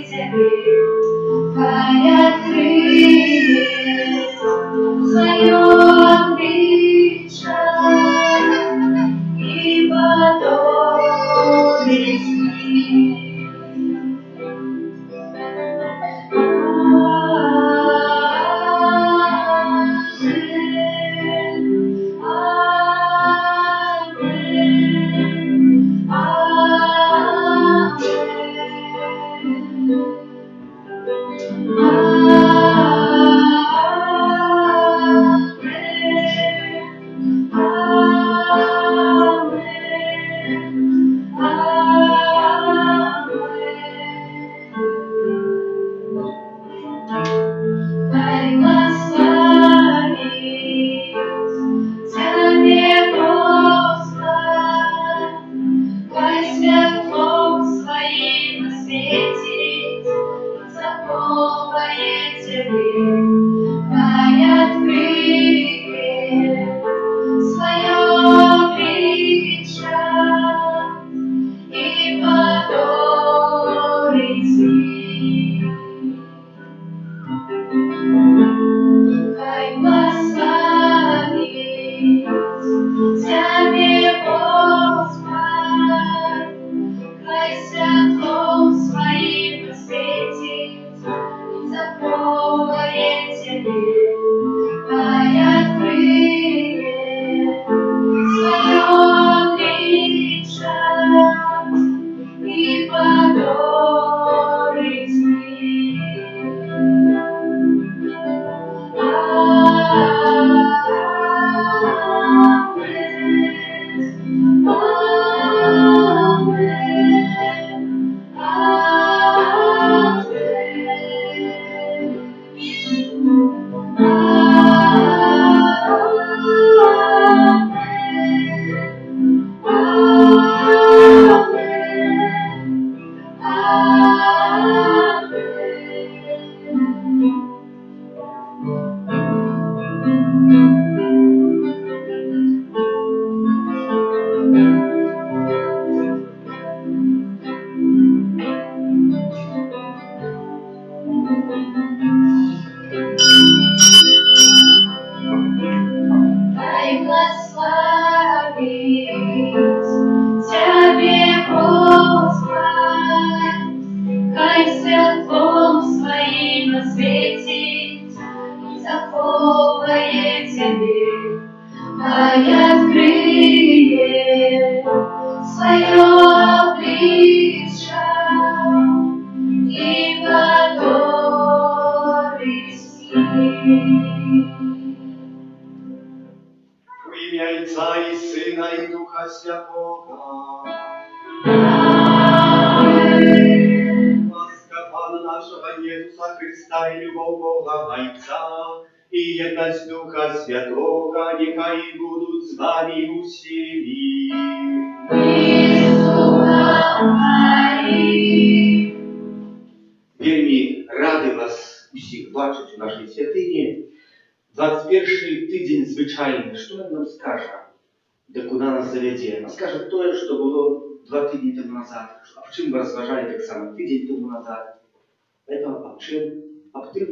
Тебе, Твоя крылья, свое обличье, и подобие и едность Духа Святого, нехай будут с вами усилии. Вельми рады вас усіх бачити в нашій святині. 21-й тиждень звичайний. Що він нам скаже? Де куди нас заведе? А скаже то, що було 2 тижні тому назад. А в чим ви розважали так само тиждень тому назад? Это об чим? Об тим,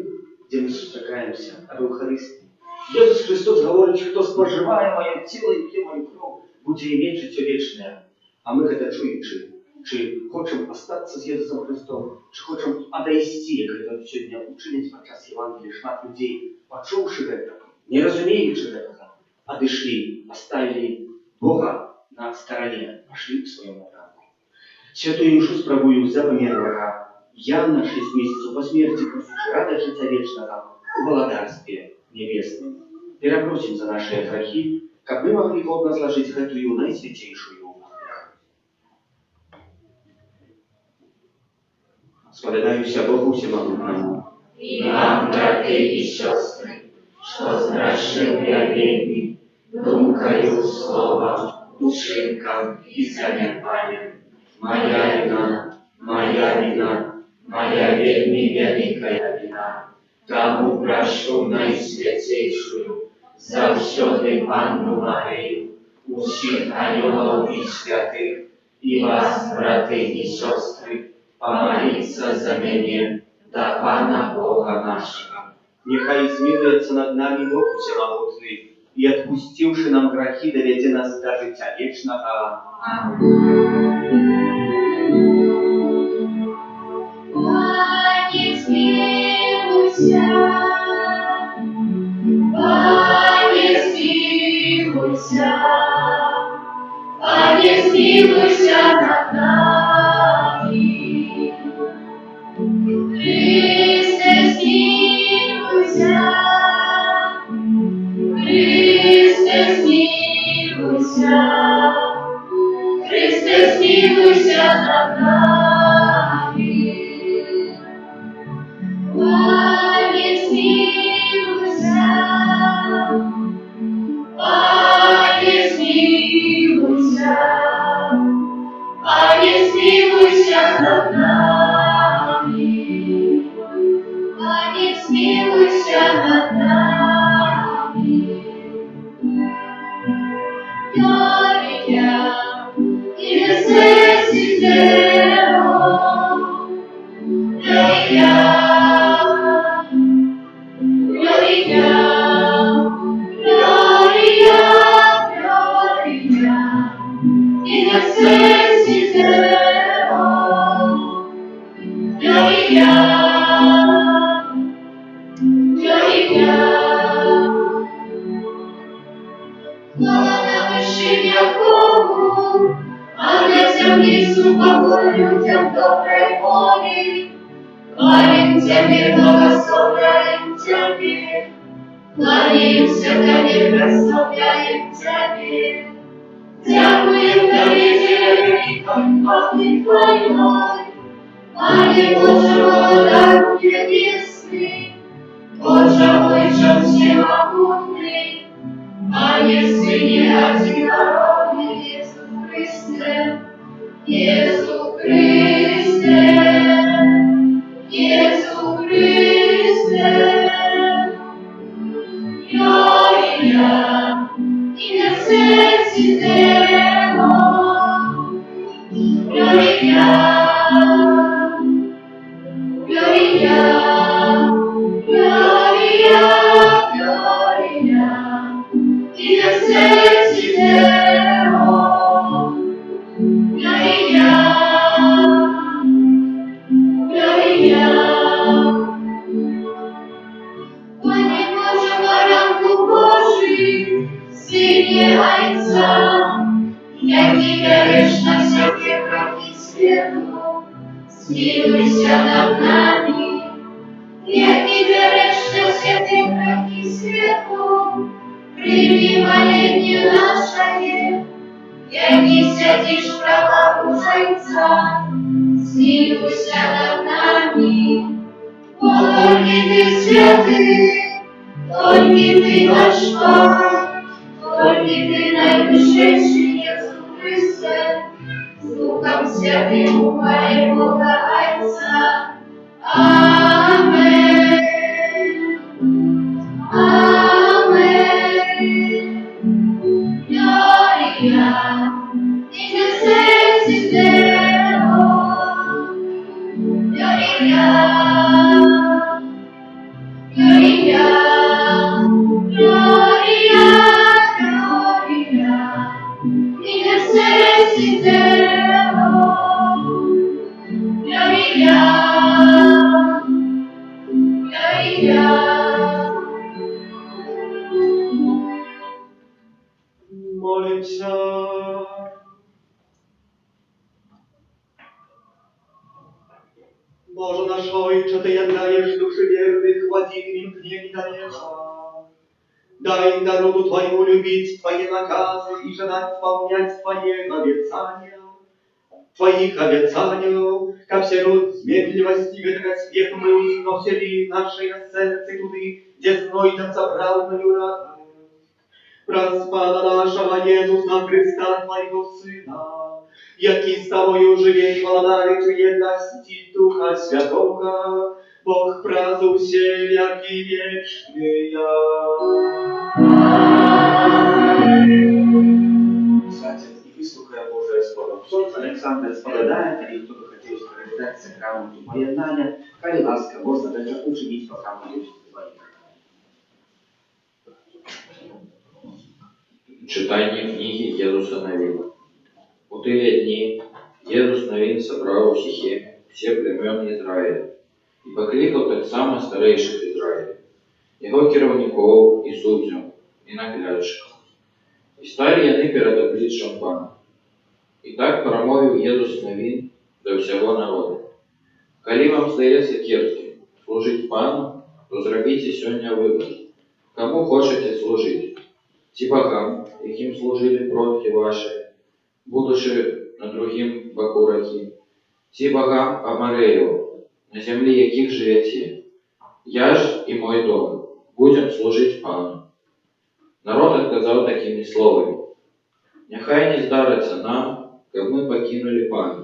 де ми зустрічаємося, об Евхаристії. Ісус Христос говорить, хто споживає моє тіло і п'є мою кров, буде иметь життя вічне. А ми це чуючи. Чи хочемо остатися з Ісусом Христом, чи хочемо одойти, як це сьогодні учились під час Євангелія шмат людей, почувши це, не розуміючи це, одійшли, оставили Бога на стороні, пошли к своєму напрямку. Святую Мишу спробую за померлого Яна 6 месяцев по смерти, просучи радость життя вечного в володарстве небесном. Перепросим за наши грехи, как мы могли плотно сложить эту наисвятейшую. Сподобаюся Богу всемогутному. И вам, браты и сестры, что зграшив я вельми, думкою, словом, душинком и занепанием. Моя вина, моя вельми великая вина. Тому прошу наисвятейшую, завсёды Панну Марию, усіх ангелов и святых, и вас, браты и сестры, помолиться за мене до Пана Бога нашего. Нехай змилуется над нами Бог всемогутный, и отпустивши нам грехи, доведе нас до життя вечного. Пане, смилуйся, Пане, смилуйся, Пане, смилуйся над нами. Христе, смилуйся, Христе, смилуйся, Христе, смилуйся над нами. Пане, смилуйся, Пане, смилуйся, Пане, смилуйся над нами. Пане, смилуйся над нами. Gloria in excelsis Deo. Gloria, Gloria, Gloria, Gloria in excelsis Deo. Gloria, Gloria. Хвала на вершинях Богу, а на землі слава людям доброї волі. Хвалим Тебе, благословляем Тебе, кланяемся Тебе, прославляем Тебе. Дякуем Тебе, великой хвалы Твоей, Пане Божьего дару небесный, Боже мой же всемогутный, Пане Сыне одинородный Иисус Христе, Иисус Христе, Иисус Христе. Gloria in excelsis Deo. Gloria, Gloria, Gloria, Gloria in excelsis Deo. Gloria, Gloria. Panie Boże, baranku Boży, Synie Ojca, jaki wierzysz na wszelkie kroki światu, zmiłuj nad nami. Jaki wierzysz na wszelkie kroki światu, przyjmij моление nasze. Jaki siedzisz prawa Ojca, zmiłuj nad nami. Wolni Ty święty, wolni Ty nasz Pan, wolni Ty najwyższy Jezu Chryste, z Duchem Świętym uchwale Boga Ojca. Amen. Amen. Gloria in excelsis Deo. Gloria, Gloria, Gloria, Gloria in excelsis Deo. Gloria, Gloria. Молимся. Boże nasz Ojcze, Ty jak dajesz duszy wiernych władziwym dniem i daniejsza. Daj narodu Twojemu lubić Twoje nakazy i żadać spełniać Twojego obiecania. Твоих обетаний, как все род справедливости этого света мы узносили наши сердце туды, где знойдется правдною радость. Распада нашего Иисуса Христа, Твоего Сына, який с Тобою живет, владарит едности Духа Святого, Бог правду все веки вечные. Słuchaj Boże Słowo. Ksiądz Aleksander spowiadając, i kto by chciał skorzystać z sakramentu pojednania, kali łaska Boża będzie uczynić kochanych swoich. Читание книги Иисуса Навина. У те дни Иисус Навин собрал в Сихеме все племен Израиля и покликал так само старейших Израиля, его керовников и суддів, и наглядших. И стали яны перед обличчям Пана. И так промовил Иисус Навин до всего народа. Коли вам здається кепским служить Пану, то зробите сьогодні вибір. Кому хочете служити? Ті богам, яким служили предки ваші, будучи на другім боку реки, ті богам Амареїв, на землі яких живете. Я ж і мой дом будем служить Пану. Народ отказав такими словами. Нехай не здариться нам, как ми покинули Пана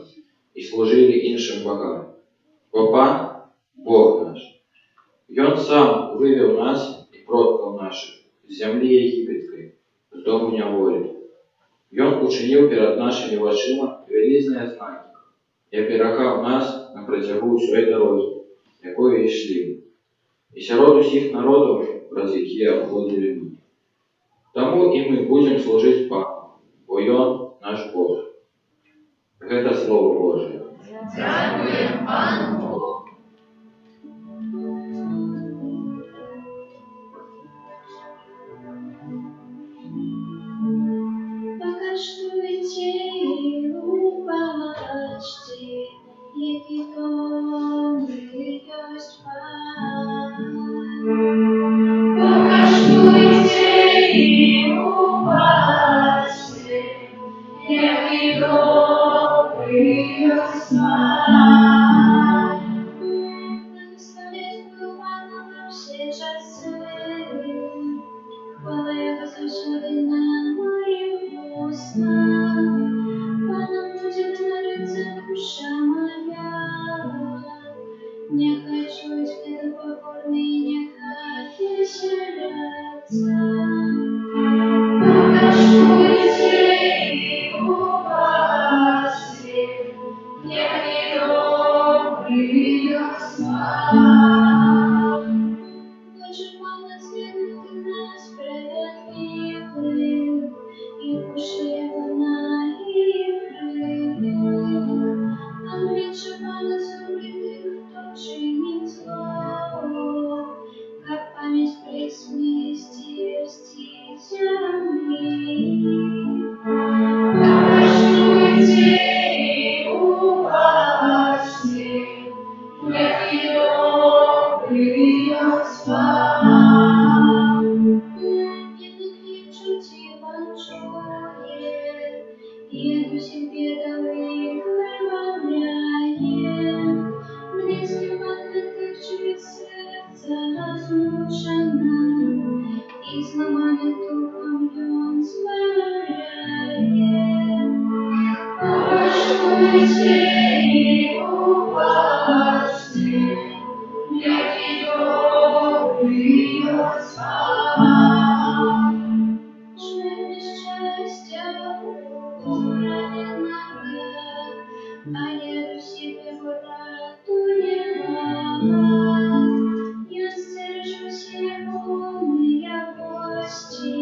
і служили іншим богам. Бо Пан – Бог наш. Ён сам вывел нас и предков наших з землі єгипетської, з дому неволі. Ён учинив перед нашими очима велизные знаки и оберегав нас на протягу всей дороги, якою йшли. И сярод усіх народов, праз які обходили мы. Тому и мы будем служить Пану, бо Ён наш Бог. Это Слово Божие. Дякуємо Пану Богу. Покаштуйте і убачте, який добрий єсть Пан. Покаштуйте і убачте, який добрий єсть Пан. Благословить буду Пана на всі часи, хвала Його завжди на моїх устах. Паном буде нариця душа моя, нехай чують люди покорні, нехай веселяться. Покаштуйте і убачте, який добрий єсть Пан. Хоче Пана звільнити нас пред і пошиє вона їх крил. Обличчя Пана зумріти, хто чинить зло, как пам'ять присмісті землі. Покаштуйте і убачте, який добрий єсть Пан. Языки чути Пан чує, і від усіх бідах їх вибавляє. Близький Пан для тих, чиє серце розмучено, і зламаних духом Він збавляє. Покаштуйте і убачте, який добрий єсть Пан. Жми нещастя пораненого, а я до себе поратує вас. Я стережу всі повні гості,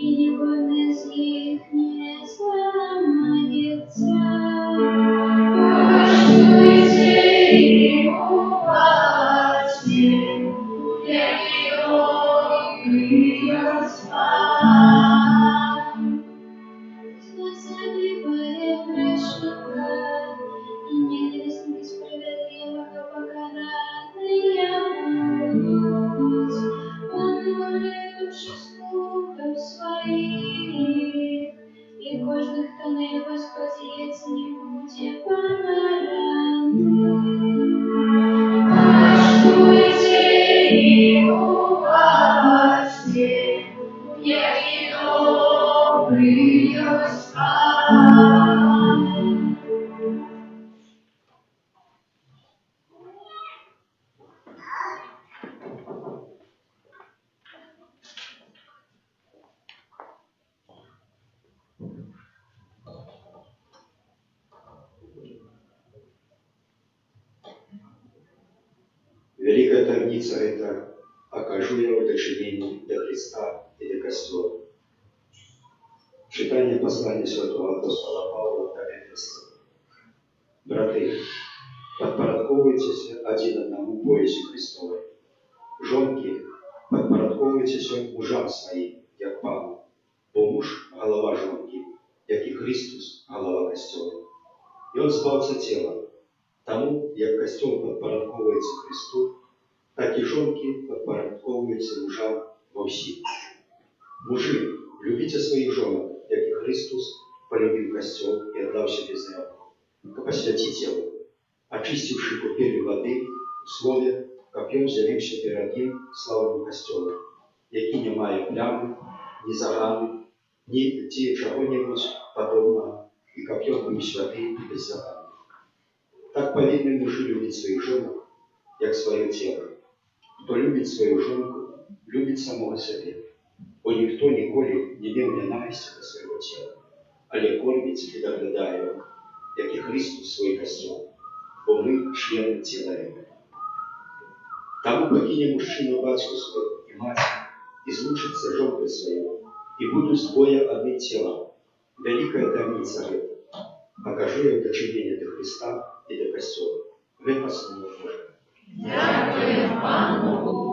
і ніхто з їх не зламається. Покаштуйте і убачте, який добрий єсть Пан. Спасибая грешника, и ненавистники справедливого покаранные будут. Помилуючи слугов своих, и кожных, хто не воскосіється, не буде покараний. таблица это «Окажу я в дочинении до Христа и до Костела». Читание послания святого апостола Павла до Ефесцев. Браты, подпорядковывайтесь один одному поясу Христовой. Жонки, подпорядковывайтесь мужам своим, як Павлу, бо муж – голова жонки, як и Христос – голова Костела. И он збавца тела, тому, як Костел подпорядковывается Христу, так и жонки подпорядковываются мужам во всем. Мужи, любите своих жен, як и Христос полюбил Костел и отдал себе за него, посвяти тело, очистивши купелью воды, условия, копьем взявивши перед ним славным Костелом, який не має плями, ні загани, ні чого-небудь подобного, и копьем будем святы и беззаганны. Так повинны мужи любить своих жен, як свое тело. Кто любит свою жонку, любит самого себе. Бо ніхто ніколи не мав ненависті до свого тіла, але кормить і доглядає його, як і Христос свій Костел, бо ми члени тіла Його. Тому покине мужчина батьку свою и мать, и злучится жонкой свою, и будут двое одни тела. Великая таблица это. Покажу я дочинение до Христа и до Костела. Это Слово Божие. Дякую Пану.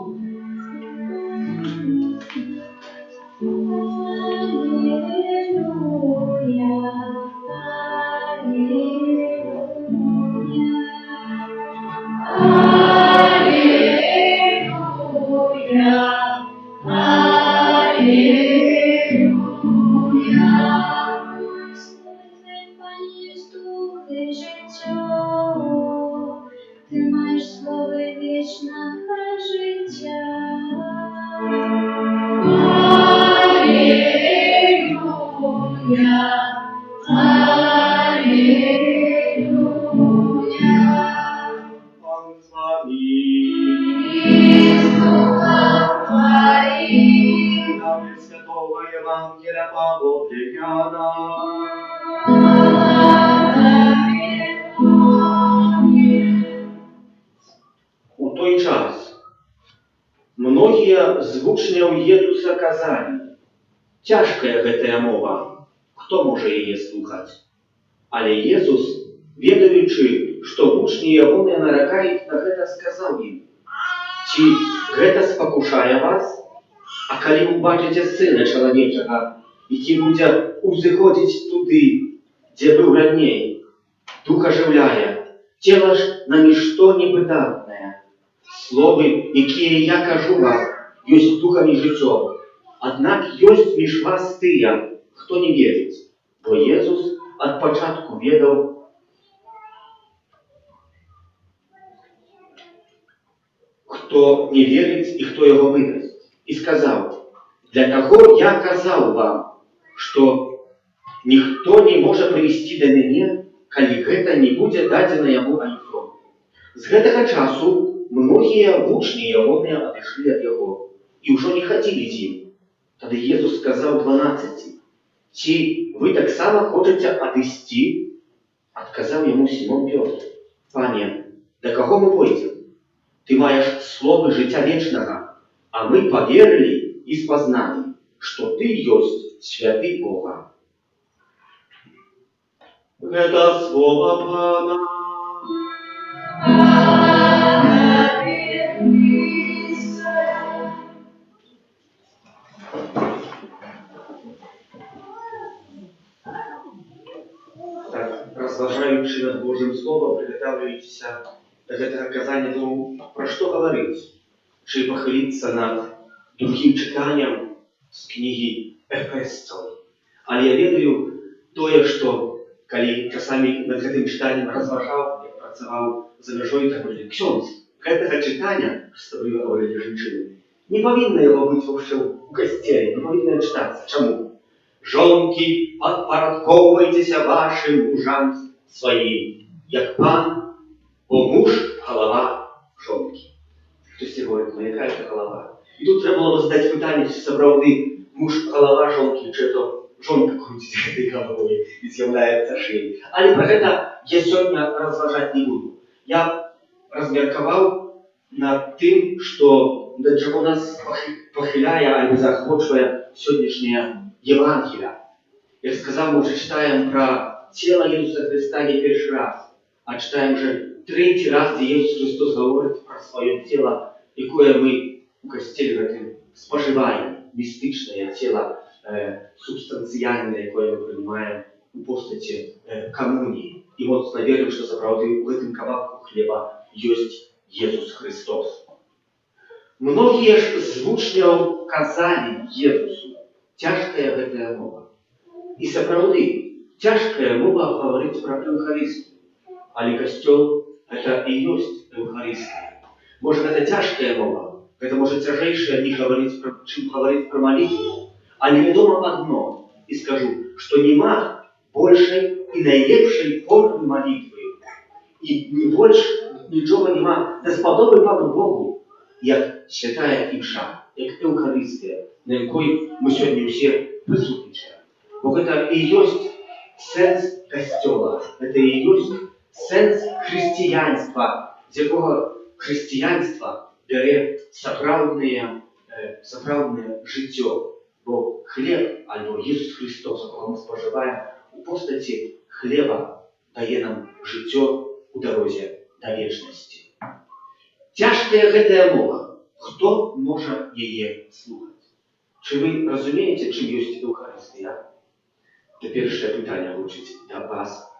Ти маєш слово вічного життя. Пан з вами. Слава Святого Євангелія Павла Прикяна. У той час многие з вучняў Езуса казалі: «Цяжкая гэтая мова, хто можа яе слухаць?» Але Езус, ведаючы, што вучні ягоныя наракаюць на гэта, сказаў ім: «Ці гэта спакушае вас? А калі убачыце Сына Чалавечага, які будзе ўзыходзіць туды, дзе быў раней, дух ажыўляе, цела ж на нішто не прыдатнае. Словы, якія я кажу вам, ёсць духам і жыццём. Аднак ёсць між вас тыя, хто не верыць». Бо Езус ад пачатку ведаў, хто не верыць і хто яго выдасць. І сказаў: «Для таго я казаў вам, што ніхто не можа прыйсці да мяне, калі гэта не будзе дадзена яму айцом». З гэтага часу многія вучні ягоныя адышлі ад яго і ўжо не хадзілі з ім. Тады Езус сказаў 12: «Ці вы таксама хочаце адысці?» Адказаў яму Сімон Пётр: «Пане, да каго мы пойдзем? Ты маеш словы жыцця вечнага, а мы поверили и спознали, что Ты есть святый Бога». Это слово Пана. Так, разважаючи над Божьим Словом, приготавливайтеся до гэтага казання, думаю, про што гаварыць? Чи пахиліться над другим читанням з книги Ефесцаў. Але я ведаю тое, што калі часамі над гэтым чытаннем разважаў, як працаваў за мяжой, так говорили: «Ксёндз, гэтага чытання, асабліва говорили жанчыны, не павінна яго быць вообще ў касцеле, не павінна чытацца. Чаму? Жонкі, падпарадкоўвайцеся вашым мужам сваім, як пан, бо муж – голова жонкі». Хтось говорить: «Ну яка це голова?» І тут треба було задати питання, чи справді муж голова жонки, чи то жонка крутить этой головой і з'являється шиєю. Але про це я сьогодні розважати не буду. Я розміркував над тим, до чого нас похиляє або захочує сьогоднішня Євангелія. Як сказав, ми вже читаємо про тіло Ісуса Христа не перший раз, а читаємо вже третій раз, де Ісус Христос говорить про своє тіло, яке ми у костелі споживаємо, містичне тіло, субстанціальне, яке ми приймаємо у постаті комунії. І моцно віримо, що заправді у цьому кавалку хліба є Ісус Христос. Многие ж звучно казали Jesусу, тяжкая гэтая мова. І сапраўды, тяжкая мова говорить про Евхаристию. Але костел – это и есть Евхаристия. Может, это тяжкая мова, это может тяжейшее не говорить, чем говорить про молитву. Але ведомо одно, и скажу, что нема большей и наилепшей формы молитвы. И не больше, ничего нема несподобы Пану Богу, як святая імша, як Евхаристія, на якій ми сьогодні всі присутнічаємо. Бо це і є сенс костьола, це і є сенс християнства, з якого християнство бере справжнє життя. Бо хліб, або Ісус Христос, якого ми споживаємо у постаті хліба, дає нам життя у дорозі до вічності. Тяжкая гэтая мова. Хто може її слухати? Чи ви розумієте, чим є Евхаристія? Це перше питання звучить до вас.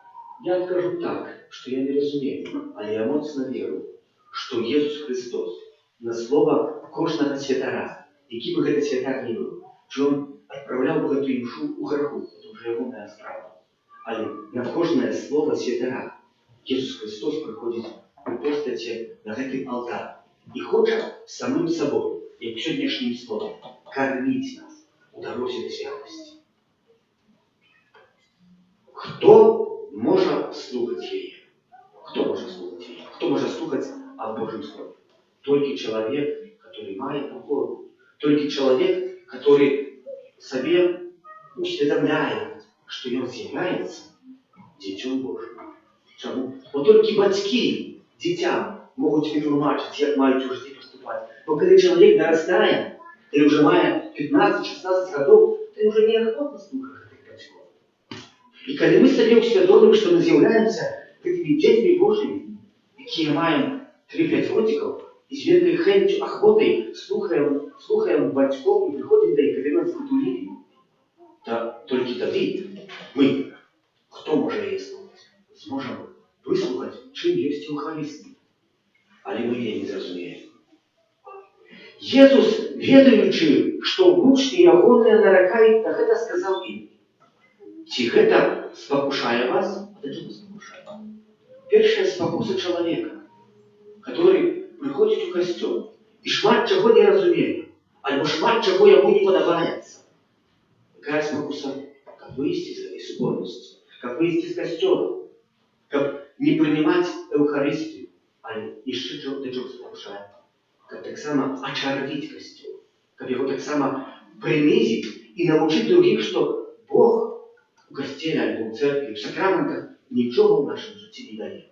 Я скажу так, що я не розумію, але я моцно вірю, що Ісус Христос на слово кожного святара, який би гэта святар не був, що Він відправляв би гэту імшу у греху, це вже його моя справа. Але на кожне слово святара Ісус Христос приходить у постаті на гэтый алтар і хоче самим собою, як сьогоднішнім словом, кормить нас у дорозі до святості. Хто може слухати її? Хто може слухати її? Хто може слухати о Божьем Слове? Только человек, который має покору. Только человек, который себе усведомляет, что он является Дитем Божьим. Чому? Бо тільки батьки дітям можуть відтлумачити, як мають у житті поступати. Бо коли чоловік наростає, коли вже має 15-16 років, то вже неохотно слухає цих батьків. І коли ми собі усвідомимо, що ми з'являємося такими дітьми Божими, які маємо 3-5 років, і з великою хенчю, охотою слухаємо батьків і приходимо до їх, коли нас культурі, то тільки тоді ми, хто може її слухати, зможемо вислухати, чим є Евхаристія. Але ми її не зрозуміємо. Ісус, ведаючи, що мучні і агонні нарекають, на гэта сказав їм: «Ці гэта спокушає вас?» А чого спокушає? Перша спокуса чоловіка, який приходить у костюм і шмат чого не розуміє, або шмат чого йому не подобається. Яка спокуса? Як вийти з цієї суботності, як вийти з костюма, як не приймати Евхаристію, але ще до чого спокушає. Как так само очернить костюм, как его так само принизить и научить других, что Бог у костеля, альбо в церкви, в сакраментах нічого в нашому житті не дає.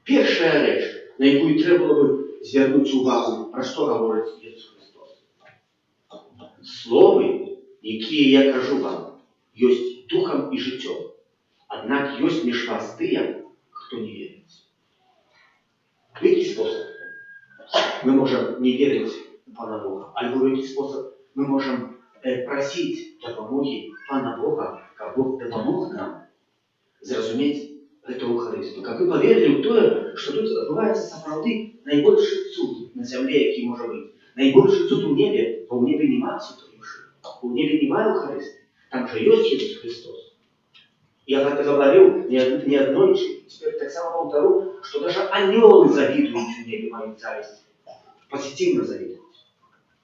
Перша реч, на яку треба було б звернути увагу, про що говорить Ісус Христос. Слови, які я кажу вам, є духом і життям, однак є між вас тим, хто не вірить. В який спосіб ми можемо не вірити в Пана Бога, або в який спосіб ми можемо просити допомоги Пана Бога, як Бог допомог нам зрозуміти цю Евхаристію. Як ви повірили в те, що тут відбувається справді найбільший суд на землі, який може бути. Найбільший суд у небі, бо в небі немає святої. У небі немає Евхаристії. Там же є Ісус Христос. Я как-то говорил не однойче, теперь так само повторю, что даже ангелы завидуют в небе моей царстве. Позитивно завидуют.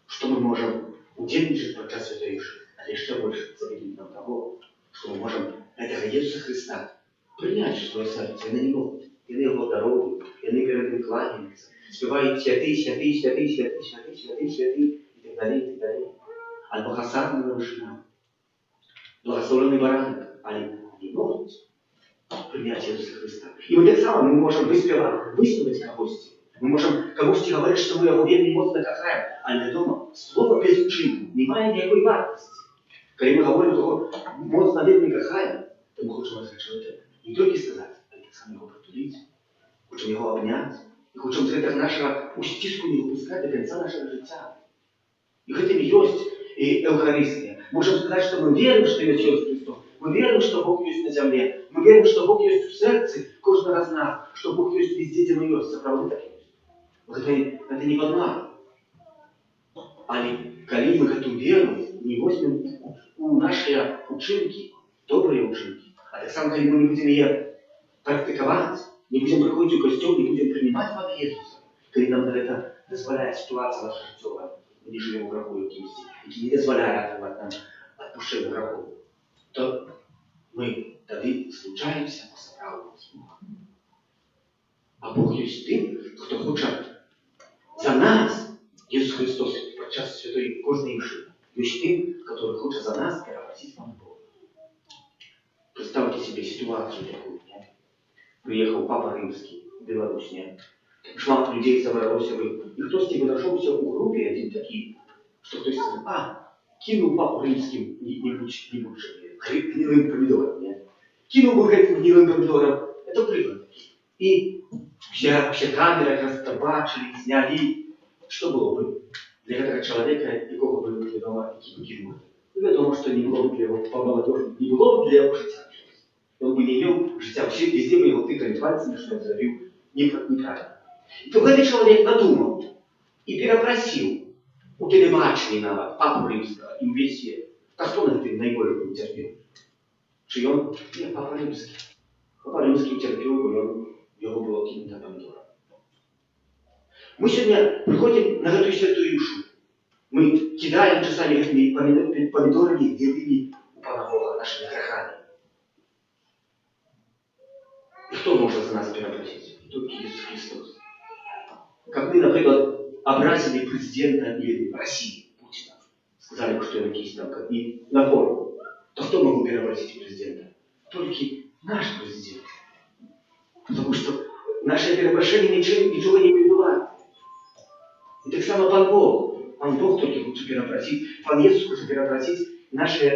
Что мы можем удельничать подчас святой Иши, а еще больше завидуют нам того, что мы можем этого Иисуса Христа принять в свое сердце и на Него. И на Его дорогу, и на перед Ним кланяются, спевают святый, святый, святый, святый, святый, святый, святый, и так далее, и так далее. Альбо хасарна на вышина, благословенный баранок, альбо не можуть. прийняття Ісуса Христа. І от так само ми можемо виспівати когось. Ми можемо комусь говорити, що ми його вельми моцно кохаємо, але вдома слово без вчинку не має ніякої вартості. Коли ми говоримо, що моцно вельми кохаємо, то ми хочемо цього чоловіка не тільки сказати, але так само його притулити, хочемо його обняти, і хочемо серед нашого устиску не випускати до кінця нашого життя. І в этом есть и Евхаристия. Можем сказать, что мы верим, что есть Иисус Христос. Мы верим, что Бог есть на земле. Мы верим, что Бог есть в сердце каждого из нас. Что Бог есть везде, где мы есть. Правда так есть. Вот это не подман. Але коли мы эту веру не возьмем у наши учинки, добрые учинки, а так само, коли мы не будем ее практиковать, не будем приходить в костел, не будем принимать воду Иисуса, коли нам это дозволяет ситуация наша життєва, ми не живемо в граху якимось, який не дозволяє отримати нам відпущення граху, то ми тоді случаємося по справу з Богом. А Бог є тим, хто хоче за нас, Ісус Христос, під час святої кожної мши, є тим, хто хоче за нас переобратити вам Бога. Представьте себе ситуацию такую. Приехал Папа Римский в Беларусь, шмат людей собралось, и кто с тебе нашелся в группе один такие, что кто-то сказал, кинул Папу Римским не будь гнилым помидором, нет? Кинул бы этим гнилым помидором, это прыгнул. И все камеры растабачили, сняли. Что было бы для этого человека, якого бы відомо, який бы кинул? Відомо, что не было бы для его, по молодежи, не было бы для его життя. Он бы не имел життя, вообще везде бы его тыкали пальцами, что он завел неправильно. И только этот человек надумал и перепросил у телебачення Папу Римского и у весь свет. А кто на это наиболее терпел? Чи он? Нет, Папа Римский. Папа Римский терпел, бо его было кинуто помидором. Мы сегодня приходим на эту святую душу. Мы кидаем часами этими помидорами, гнилыми у Пана Бога, нашими грехами. И кто может за нас переобратить? Только Иисус Христос. Как мы, например, образили президента или России, Путина, сказали, что он есть там, как и на форму, то кто мог переобратить президента? Только наш президент. Потому что наше переобращение ничего не прибывает. И так само Пан Бог. Пан Бог только хочет переобратить. Пан Иисус хочет переобратить наши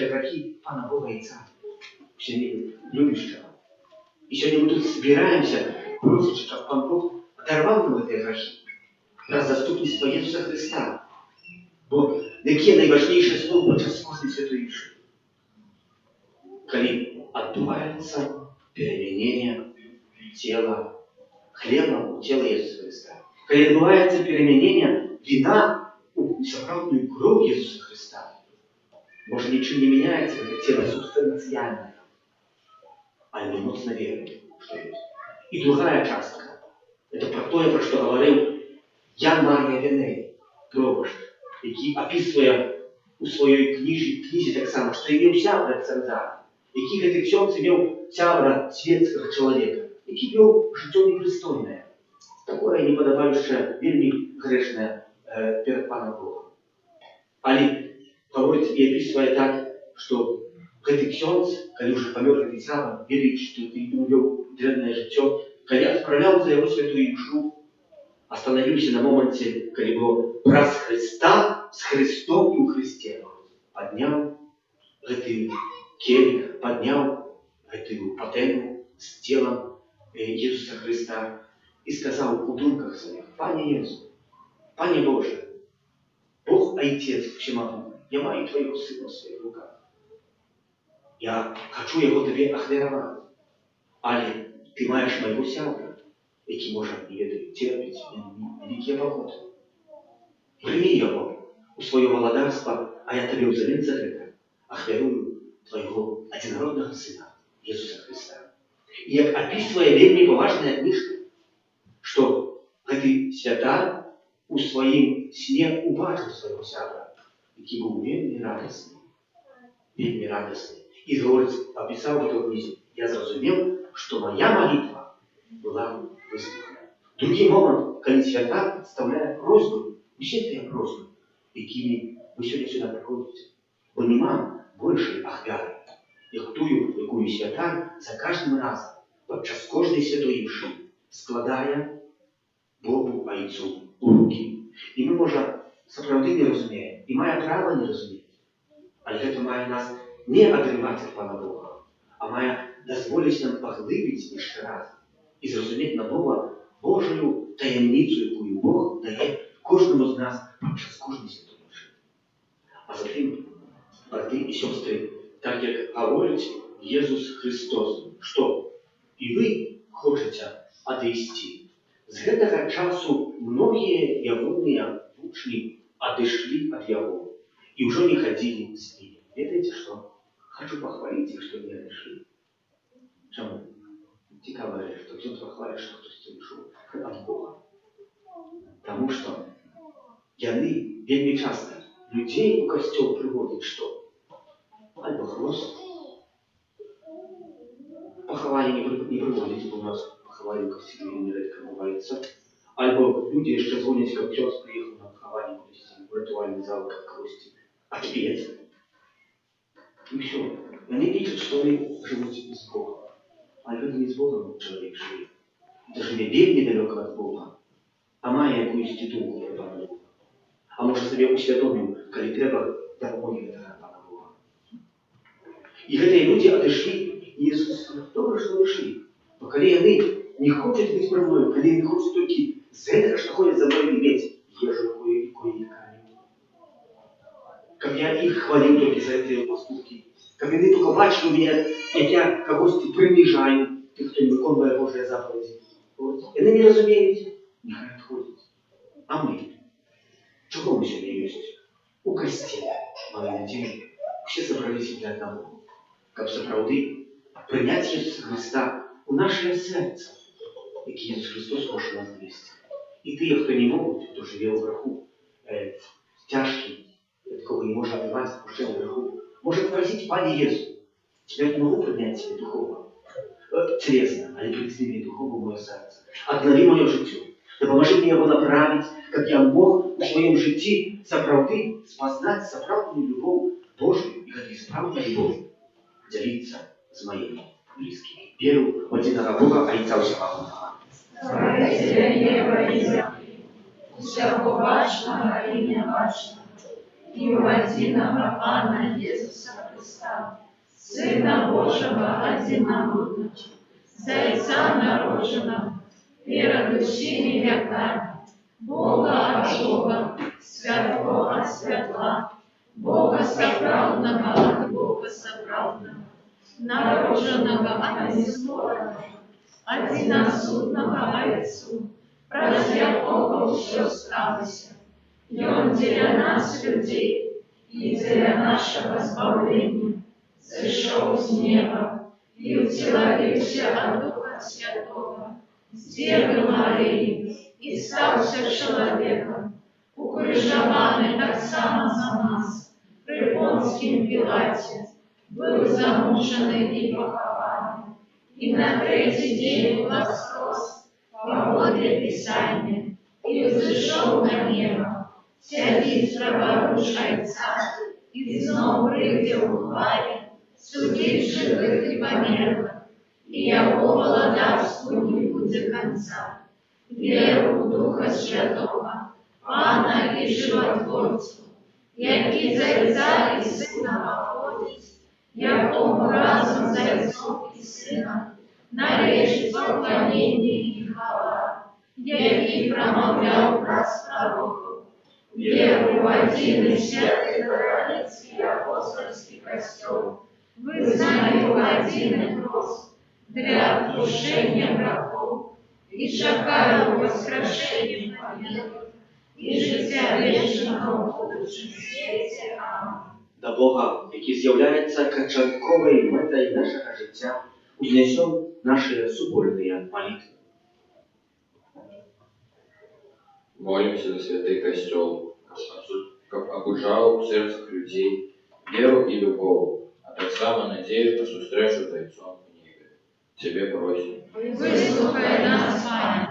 грехи Пана Бога и Отца. Все любящего. И сегодня мы тут собираемся, просим, чтобы Пан Бог даровал нам эти грехи. Раз заступництво Иисуса Христа. Бо яке найважніше слово під час кожної святої мши? Коли відбувається перемінення тіла, хліба у тіла Ісуса Христа. Коли відбувається перемінення вина у справжню кров Ісуса Христа. Може, нічого не міняється, це тіло субстанціальне. А не моцно вірить, що є. І другая частка. Это про то, про що говорив Ян Марія Веней, провожд, який описує у своїй книзі так само, що імів сябра Ксенза, який гэтый ксёндз імів сябра светского чоловіка, який вел життя непристойне, такое неподобающее, вельми грешное перед Паном Богом. Але говорить и описывая так, что гэтый ксёндз, когда уже помер гэтый сябра, верит, что ты вел дрянное життя, когда отправлял за его святую мшу, остановился на моменте, когда было праз Христа с Христом и у Христе. Поднял эту келих, поднял эту пательню с телом Иисуса Христа и сказал у думках своих: Пане Иисус, Пане Боже, Бог Отец Всемогущий, я маю Твоего Сына в своих руках. Я хочу его Тебе охвяровать. Але Ты маешь моего сябра, який може терпіти великі погоди. Прийми його у своє володарство, а я тобі взамін за це охвярую твоего одинородного Сына, Иисуса Христа. И як описывая вельми поважная книжка, что эти свята у своим сне убачил своего сябра, який был вельми радостный. И говорит, описал в этой книге: я зрозумел, что моя молитва была выслушана. Другий момент, коли свята представляє просьбу, усі ті просьби, якими ви сьогодні сюди приходите, бо нема більшої ахвяри, як тую, якую святар за кожним разом, подчас кожної святої мши, складає Богу Айцу у руки. І ми, може, справді не розуміємо, і має право не розуміти. Але це має нас не відривати від Пана Бога, а має дозволити нам поглибити ще раз і зрозуміти на Бога Божою таємницю, яку Бог дає кожному з нас подчас кожної святої мши. А затим, брати і сестри, так як говорить Ісус Христос, що і ви хочете одійти. З гэтага часу многие ягоныя вучні отошли от Яго и уже не ходили с ним. Ведаете что? Хочу похвалить их, что не отошли. Чему? Цікаво, что кто-то похвалит, что кто-то ушел от Бога. Потому что яны вельми часто людей у костел приводят что? Альбо хвост. Поховали не приводите, у нас поховали в костеле нередко бывается. Альбо люди еще звонят, как отец приехал на похование, в ритуальный зал, как гости, отпеть. И все. И они видят, что они живут без Бога. А это не с Богом человек живет. Даже не вельми далеко от Бога, а має якусь титулку для Пана Бога. А може собі усвідомив, коли треба допомоги для Пана Бога. І гэтыя люди отошли, і Ісус добре, що отошли. Но коли вони не хочуть бути при мною, коли не хочуть тільки з этого, що ходять за мною иметь ежу, кое-кое. Как я их хвалил только за эти поступки. Как они только бачили меня, як я когось принижаю, тих, хто не виконує Божі заповіді. І вони не розуміють, нехай відходять. А ми? Чого ми сьогодні є? У костелі, мали неділю, всі зібралися для одного. Как справді прийняти Ісуса Христа у наше серце, який Ісус Христос може нас вести. І ті, хто не можуть, хто живе у греху, тяжкий, такого не может отбивать спущение греху, может просить Пане Иисус, тебя не могу принять себе духовно, телесно, а не принести мне духовно в мое сердце. Обнови мое житие, да поможи мне его направить, как я мог в своем житии справді спознать справдную любовь Божию и как справдную любовь делиться с моими близкими. Веру в единого Бога, Айца Всемогущего. Створителя неба и земли, всего важного и неважного, и в единого Пана Иисуса Христа, Сына Божьего одинородного, Зайца народженного, перед усіми веками, Бога от Бога, святого от святла, Бога соправдного от Бога соправдного, народженного от нескорого, одиносудного Отцу, праз якого все сталося. И Он для нас, людей, и для нашего избавления, сошел с неба и утеловился от Духа Святого, с Девы Марии, и стался человеком, укрыжованный так само за нас, при Понским Пилате, был замученный и похован, и на третий день воскрес, по воде Писания, и взошел на небо, сядет праворуч Отца, и снова придет в хвале, судить живых и померлых, и его володарству не будет конца. Веру в Духа Святого, Пана и Животворцу, який Зайца и Сына походить, якому разом Зайцом и Сыном належит поклонение и хвала, який промовлял праз пророков. Веру в один и святый Троицкий апостольский костел, вызнаю один и прост для отпущения грехов, и шагаю воскрешения помилуй, и життя вечного в будущем свете. Аминь. До Бога, який з'являється качанковою метою нашого життя, узнесем наши супольные молитвы. Молимся за святый костел, как обужал в сердцах людей веру и любовь, а так само надеюсь на встречу Зайцом в небе. Тебе просим. Выслухай нас, Пане.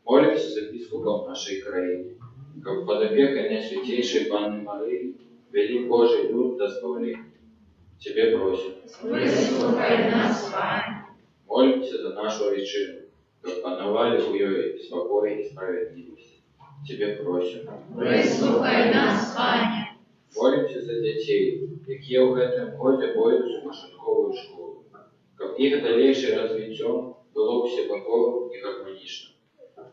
Молимся за епископов нашей краины, как под опекой Святейшей Панны Марии вели Божий люд до избавления. Тебе просим. Выслухай нас, Пане. Молимся за нашу Отчину, как пановали у ее спокой и справедливость. Тебе просим. Выслухай нас, Пане. Молимся за детей, які у гэтым годзе пойдуць у пачатковую школу, каб іх далейшае развіццё было ўсебаковым і гарманічным.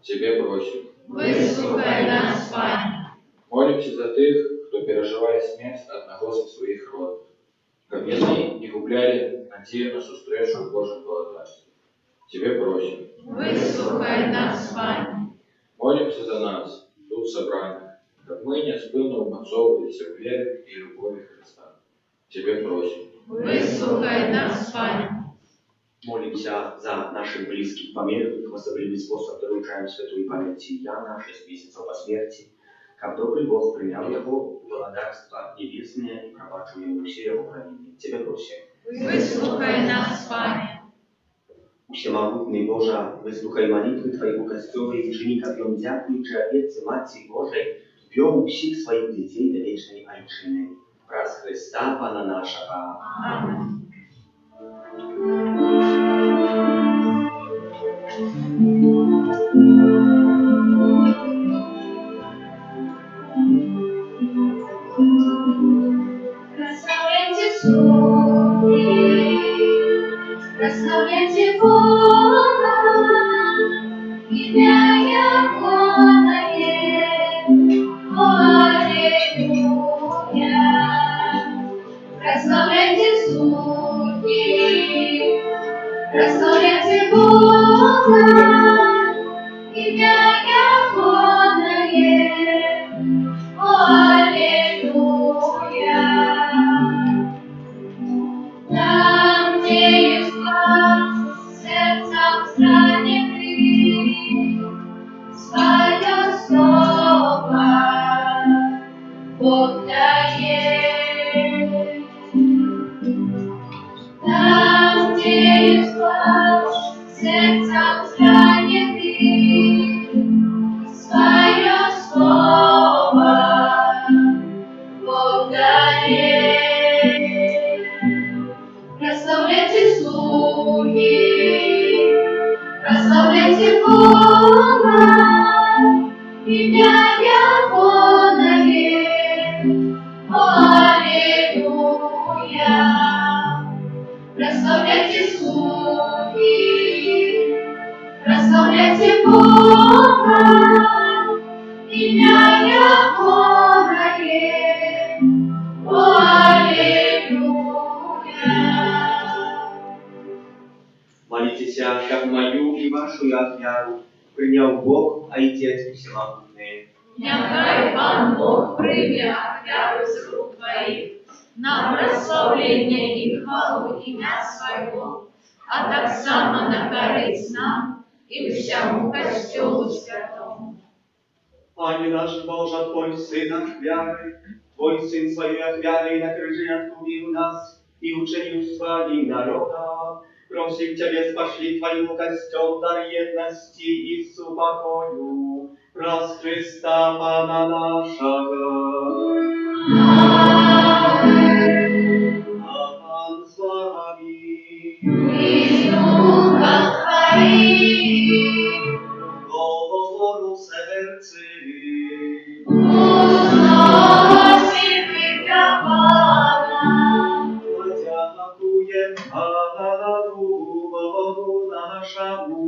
Тебе просим. Выслухай нас, Пане. Молимся за тых, хто перажывае смерць аднаго са сваіх родных, каб яны не гублялі надзею на сустрэчу ў Божым валадарстве. Тебе просим. Выслухай нас, Пане. Молимся за нас, тут собраных, каб мы неспынно умацоўваліся ў веры і любові Христа. Тебе просим. Выслухай нас, Пане. Молимся за наших близких померлых, в особенный способ доручаем святой памяти Яна, 6 месяцев по смерти, как добрый Бог принял его в благодарство небесное и пробачил ему все его провины. Тебе просим. Выслухай нас, Пане. Всемогутный Боже, выслухай молитвы Твоего Костела и учеников Ем дякуючи Отец и Матери Божией, вел всех своих детей до вечной Айчины. Раз Христа, Пана нашего. Аминь. Прославляйте слуги, прославляйте Бога, имя Ягоное, аллилуйя. Прославляйте слуги, прославляйте Бога, имя Ягоное, аллилуйя. Там, где есть глаз, сердцам страненным, свое слово Бог дает. Там, где есть глаз, сердцам страненным, свое слово Бог дает. Прославляйте слуги, прославляйте Бога, имя Ягоное, аллилуйя. Прославляйте слуги, прославляйте Бога, имя Ягоное, аллилуйя. Молитесь, как мою и вашу офяру принял Бог, Отец Всемогутный. Нехай Пан Бог прийме офяру з рук Твоих на прославление и хвалу имя Своего, а так само на користь нам и всему Костелу Святому. Пане наш Боже, Твой Сын от веры, Твой Сын своей от веры на крыже откупил нас и ученил своим народа. Просим Тебе, спошли Твоему костел дар едности и супокою, раз Христа Пана нашего. Пан с вами. И с духом Твоим, Говору сердце. возносим Тебя, Пана. Подякуем Пану Богу нашему.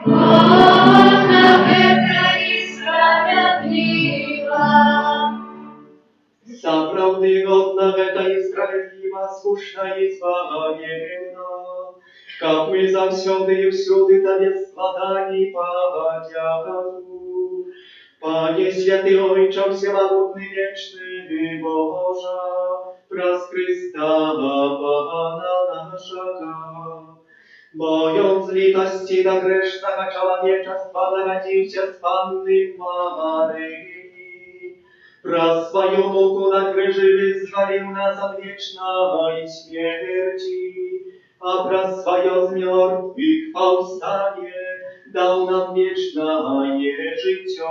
Бога верна и справедлива. Заправды годна это и справедлива, скучна и славена, как мы завсёды и всюды Тебе складали подяку. Пане святый Ойче всемогутный вечный Боже, праз Христа Пана нашего, боjąc литости до грешного человечества народился с Панны Марии, праз свою муку на крыже вызволил нас от вечной смерти, а праз свое з мертвых повстание дал нам вечное житье.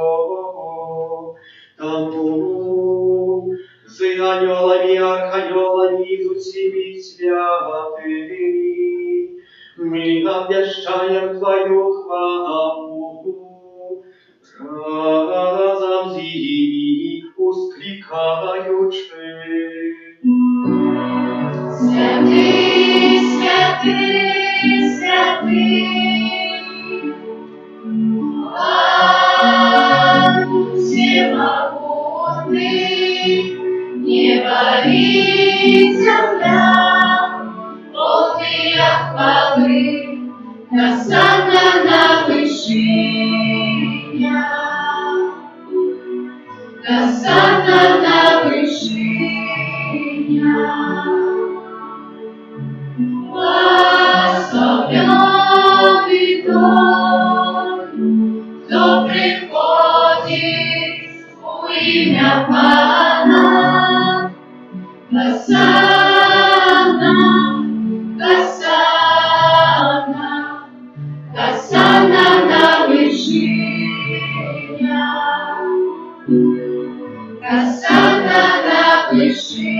Тому з анёлами, арханёлами, из всеми святыми, мы обвещаем Твою хвалу, разом с ними ускликаючи. Святый, святый, святый, всемогутный, небо и земля, полные хвалы, Госанна на вышинях, Госанна на вышинях. Благословенный тот, кто приходит у имя Пана. Госанна, Госанна, Госанна на вышинях, Госанна на вышинях.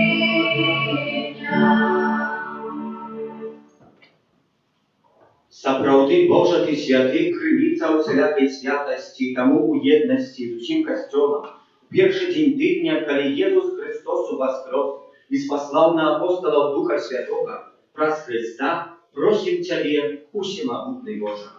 Сапраўды Божа Ты святы, крыніца усялякай святасці, таму у єднасці з усім касцёлам. У першы дзень тыдня, калі Езус Христос уваскрос і спаслаў на апостолаў Духа Святога, праз Христа просім Цябе, усемагутны Божа.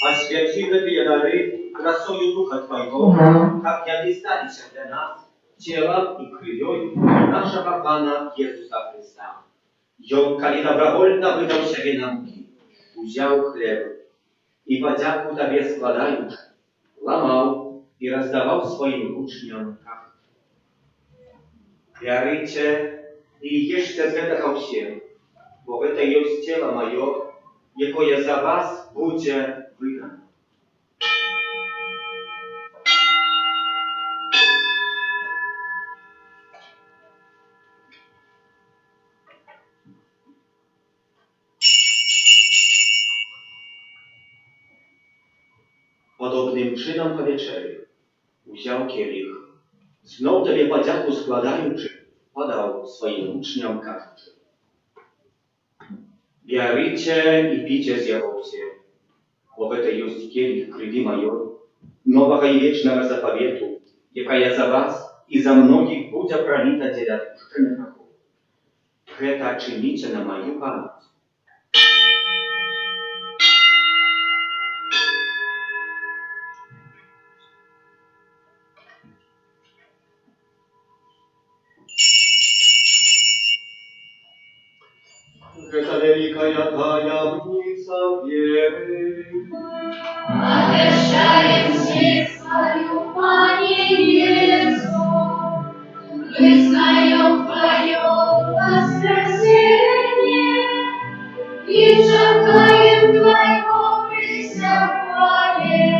Освяти гэтыя дары красою Духа Твайго, как яны сталіся для нас целом и крывёй нашего Пана Езуса Христа. Ён, калі добровольно выдаў сябе на мукі, узяў хлеб і падзяку Табе складаючы, ламаў і раздаваў сваім вучням кажучы: «Бярыце і ешце з гэтага ўсе, бо гэта ёсць цела маё, якое за вас будзе выдано». Podobnym czynom po wieczerzy wziął kielich, znów Tobie podziaku składający, podał swoim uczniom każący: «Bierzcie i pijcie z jego все, bo to jest kielich krwi mojej, nowego i wiecznego zapowietu, jaka za was i za mnogich będzie prolita dla odpuszczenia grzechów. To czynicie na moją pamięć». Это великая таямница веры. Обещаем все свою, Пане Иисус, вызнаем Твое воскресение и чекаем Твоего присягания.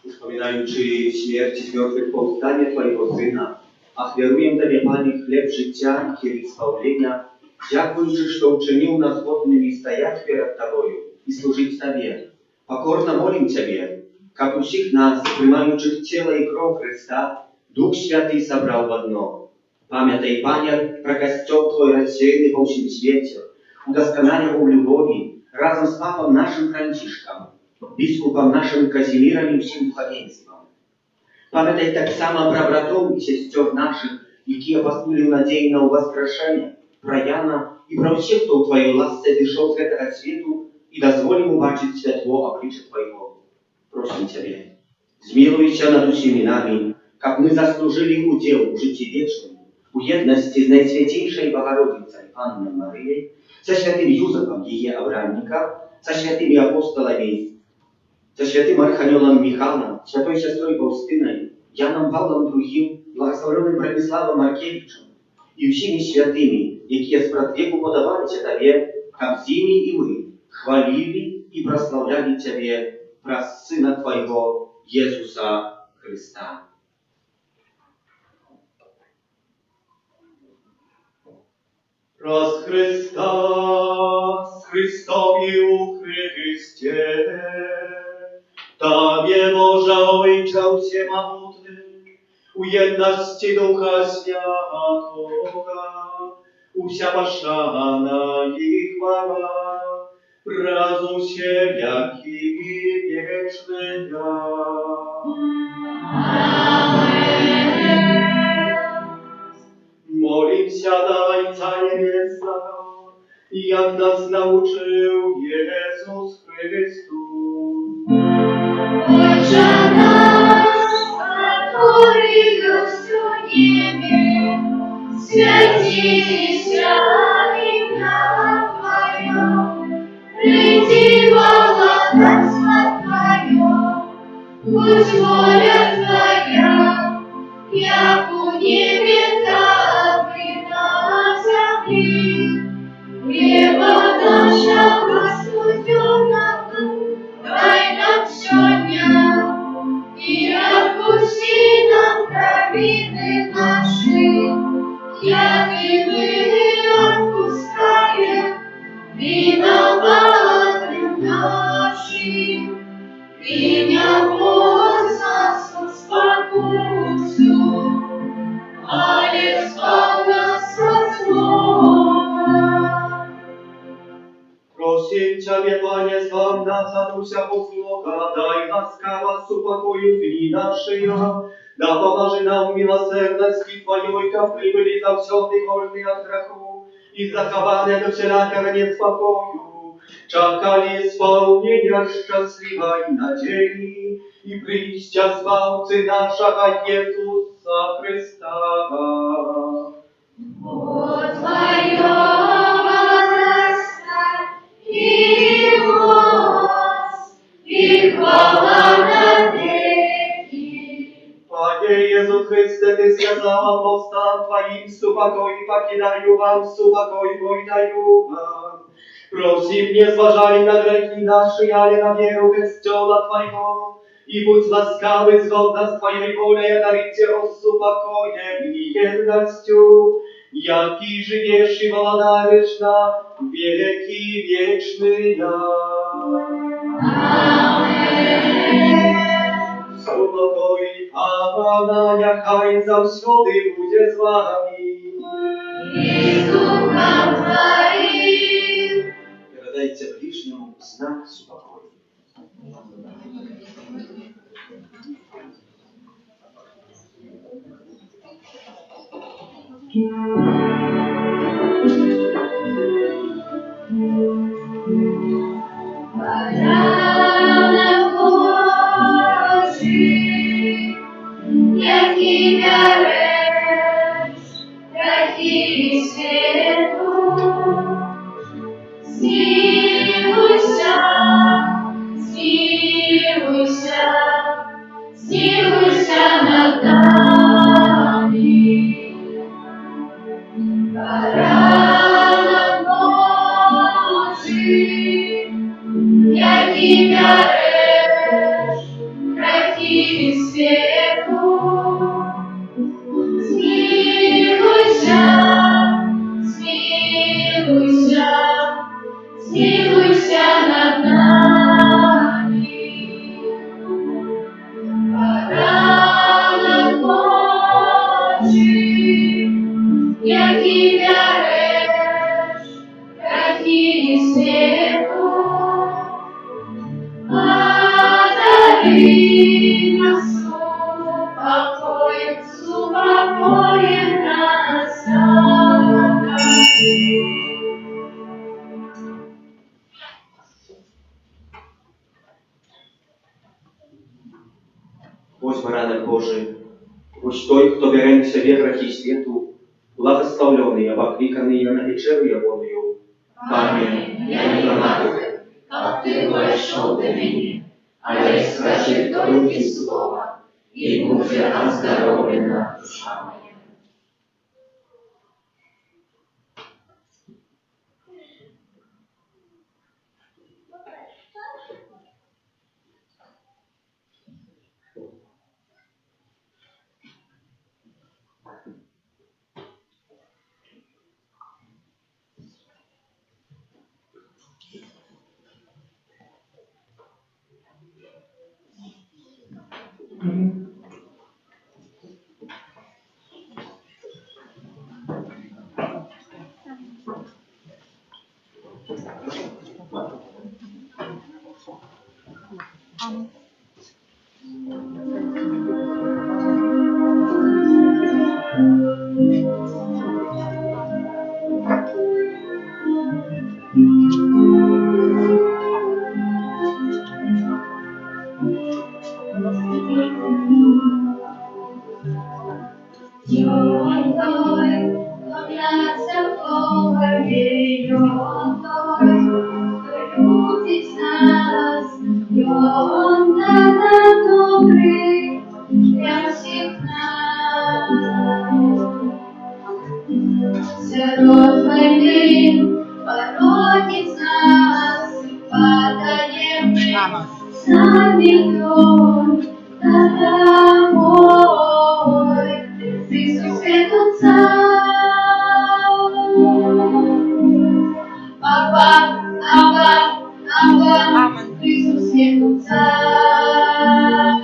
Wspominaючи śmierć z mертwych powstanie Twojego Syna, ofiaruję Tobie, Panie, chleb życia i kielich spałlenia, dziękując, że uczynił nas godnymi stajać przed Tobою i służyć Tobie. Покорно молим Ciebie, как у всех нас, принимающих тело и кровь Христа, Дух Святый собрал в одно. Памятай, Пане, про костел Твой рассеянный по всем свете, удосконаливал в любови, разом с Папом нашим Францишком, biskupom naszym Kazimierem i всім духовенством. Пам'ятай так само про братов и сестер наших, які постулили надею на воскрешение, про Яна и про всех, кто в Твоей ласце дышал с этого свету и дозволил убачить светло обличия Твоего. Просим Тебя, змилуйся над всеми нами, как мы заслужили удел в житии вечном, у едности с Наисвятейшей Богородицей Анной Марией, со святым Юзефом, ее обранником, со святыми апостолами, со святым архангелом Михаилом, святой сестрой Фаустиной, Яном Павлом II, благословенным Брониславом Маркевичем и всеми святыми, які з протвеку подавалися Тебе, как с ними и мы хвалили и прославляли Тебе праз Сына Твоего, Иисуса Христа. Праз Христа, с Христом и у Христе, Тобі, Боже, Ойче всемогутний, у jedności Ducha Świętego, usia paszana i chwała, razu się wieki wieczny ja. Molimся do Ojca Niebieska, jak nas nauczył Jezus Chrystus. Ojcze nasz, który jest w niebie, święci się imię Twoje, przyjdź wola Królestwa Твое, будь воля Твоя, як у небе, так и на земле. Хлеба наша насущного дай нам сегодня, и отпусти нам провины наши, як и мы отпускаем виноватым нашим. И не вводь нас в спокусу, але избавь нас от злого. Просим Ciebie, Panie, zbaw nas od всякого злого, дай ласкаво упокою дни наши, да помажи нам в милосердности Твоей, как прибыли за все пригорны от греху, и захованы до всякого неспокою, czekali spełnienia szczęśliwej nadziei i przyjścia Zbawcy naszego Jezusa Chrysta. Вот Твое возрастает и моц, и хвала на веки. Panie Jezu Chryste, Ty сказал апостолам Твоим, «Спокой покидаю вам, спокой мой даю вам». Просим, не зважай на грехи наши, але на веру Христола Твоего, и будь ласкавый, згодно с Твоей волей, дарите успокоем и едностью, яки живешь и владаешь на веки вечные. Спокой Пана, нехай завсёды буде з вами. И с Духом Твоим. Передайте ближнему знак спокоя. Рано Божий, який береш грехи світу, змилуйся, змилуйся, змилуйся над нами. Рано Божий, який береш грехи світу, змилуйся, змилуйся, змилуйся над нами. Рано Божий, який береш грехи світу, одари нас упокоен нас завжди. Ось баранок Божий, ось той, хто бере на себе грехи світу, благословлений, обокликаний на вечеру Ягоною. Пане, я не знаю, как Ты вошел до меня, але скажи только слово, и будет оздоровлена душа моя. Сирот войны породит нас, падаем мы знаменем над тобой. Иисусе, тот сам. Абба, Абба, Абба, Иисусе, тот сам.